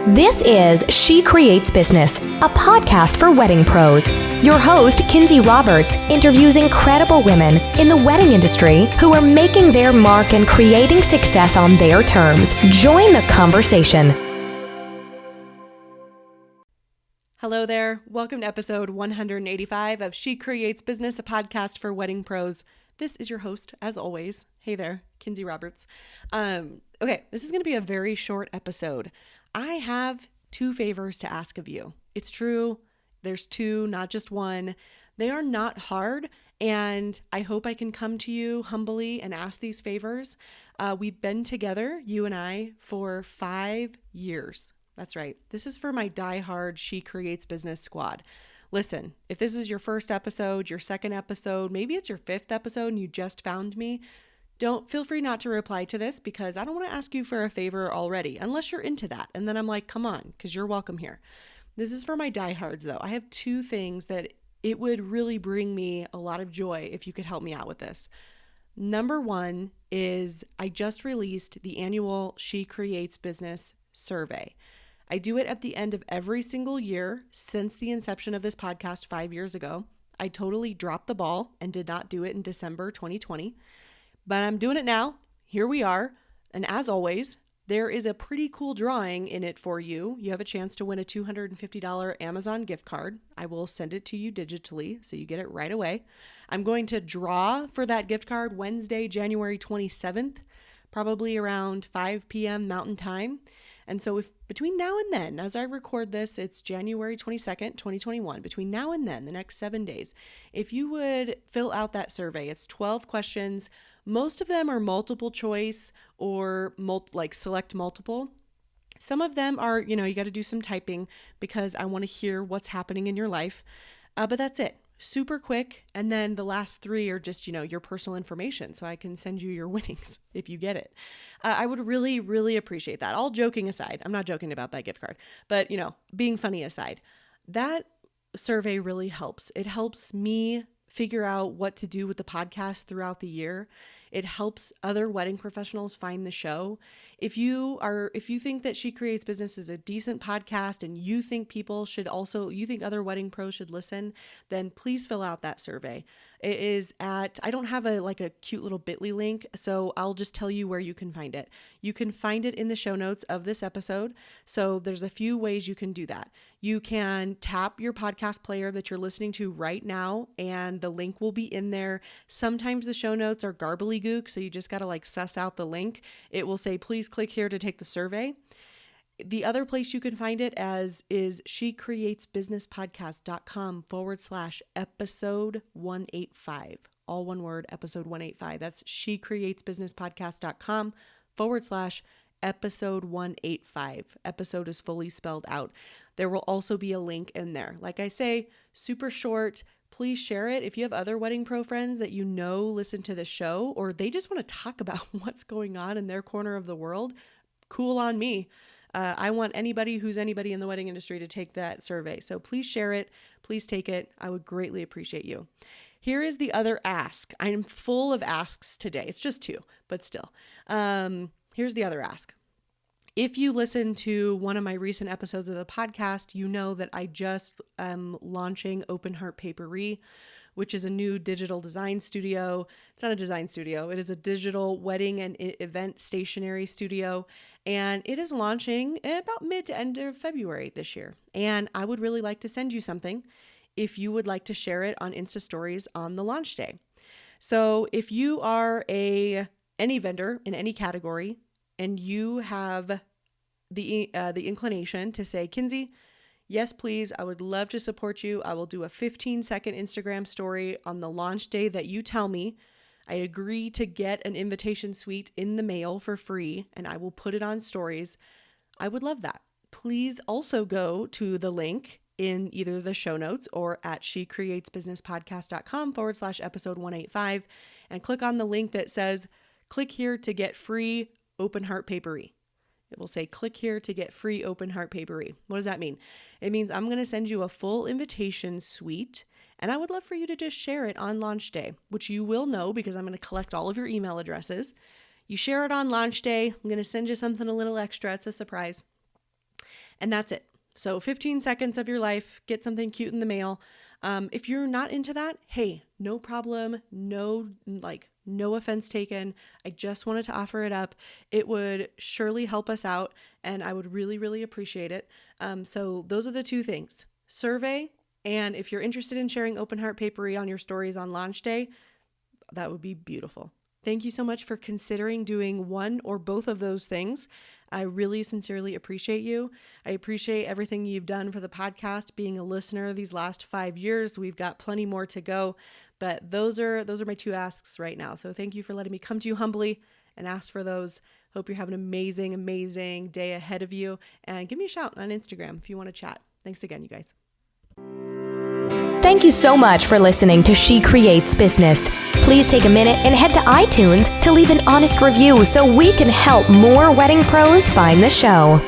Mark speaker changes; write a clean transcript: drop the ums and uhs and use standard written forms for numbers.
Speaker 1: This is She Creates Business, a podcast for wedding pros. Your host, Kinsey Roberts, interviews incredible women in the wedding industry who are making their mark and creating success on their terms. Join the conversation.
Speaker 2: Hello there. Welcome to episode 185 of She Creates Business, a podcast for wedding pros. This is your host, as always. Hey there, Kinsey Roberts. Okay, this is going to be a very short episode. I have two favors to ask of you. It's true. There's two, not just one. They are not hard, and I hope I can come to you humbly and ask these favors. We've been together, you and I, for 5 years. That's right. This is for my diehard She Creates Business squad. Listen, if this is your first episode, your second episode, maybe it's your fifth episode and you just found me, don't feel free not to reply to this because I don't want to ask you for a favor already, unless you're into that. And then I'm like, come on, because you're welcome here. This is for my diehards though. I have two things that it would really bring me a lot of joy if you could help me out with this. Number one is I just released the annual She Creates Business survey. I do it at the end of every single year since the inception of this podcast 5 years ago. I totally dropped the ball and did not do it in December 2020. But I'm doing it now. Here we are. And as always, there is a pretty cool drawing in it for you. You have a chance to win a $250 Amazon gift card. I will send it to you digitally so you get it right away. I'm going to draw for that gift card Wednesday, January 27th, probably around 5 p.m. Mountain Time. And so if between now and then, as I record this, it's January 22nd, 2021, between now and then, the next 7 days, if you would fill out that survey, it's 12 questions. Most of them are multiple choice or select multiple. Some of them are, you got to do some typing because I want to hear what's happening in your life. But that's it. Super quick. And then the last three are just, your personal information. So I can send you your winnings if you get it. I would really, really appreciate that. All joking aside, I'm not joking about that gift card, but being funny aside, that survey really helps. It helps me figure out what to do with the podcast throughout the year. It helps other wedding professionals find the show. If you think that She Creates Business is a decent podcast and you think you think other wedding pros should listen, then please fill out that survey. It is I don't have a cute little bit.ly link, so I'll just tell you where you can find it. You can find it in the show notes of this episode. So there's a few ways you can do that. You can tap your podcast player that you're listening to right now, and the link will be in there. Sometimes the show notes are gobbledygook, so you just got to suss out the link. It will say, please click here to take the survey. The other place you can find it is shecreatesbusinesspodcast.com/episode 185. All one word, episode 185. That's shecreatesbusinesspodcast.com/episode 185. Episode is fully spelled out. There will also be a link in there. Like I say, super short. Please share it. If you have other wedding pro friends that listen to the show, or they just want to talk about what's going on in their corner of the world, cool on me. I want anybody who's anybody in the wedding industry to take that survey. So please share it. Please take it. I would greatly appreciate you. Here is the other ask. I am full of asks today. It's just two, but still. Here's the other ask. If you listen to one of my recent episodes of the podcast, you know that I just am launching Heart Paperie, which is a new digital design studio. It's not a design studio. It is a digital wedding and event stationery studio. And it is launching about mid to end of February this year. And I would really like to send you something if you would like to share it on Insta Stories on the launch day. So if you are any vendor in any category and you have the inclination to say, Kinsey, yes, please, I would love to support you. I will do a 15-second Instagram story on the launch day that you tell me. I agree to get an invitation suite in the mail for free, and I will put it on stories. I would love that. Please also go to the link in either the show notes or at shecreatesbusinesspodcast.com/episode 185 and click on the link that says, click here to get free Heart Paperie. It will say, click here to get free Heart Paperie. What does that mean? It means I'm going to send you a full invitation suite, and I would love for you to just share it on launch day, which you will know because I'm going to collect all of your email addresses. You share it on launch day. I'm going to send you something a little extra. It's a surprise. And that's it. So 15 seconds of your life, get something cute in the mail. If you're not into that, hey, no problem. No offense taken. I just wanted to offer it up. It would surely help us out, and I would really, really appreciate it. So those are the two things: survey, and if you're interested in sharing Open Heart Paperie on your stories on launch day, that would be beautiful. Thank you so much for considering doing one or both of those things. I really sincerely appreciate you. I appreciate everything you've done for the podcast, being a listener these last 5 years. We've got plenty more to go, but those are my two asks right now. So thank you for letting me come to you humbly and ask for those. Hope you're having an amazing, amazing day ahead of you. And give me a shout on Instagram if you want to chat. Thanks again, you guys.
Speaker 1: Thank you so much for listening to She Creates Business. Please take a minute and head to iTunes to leave an honest review so we can help more wedding pros find the show.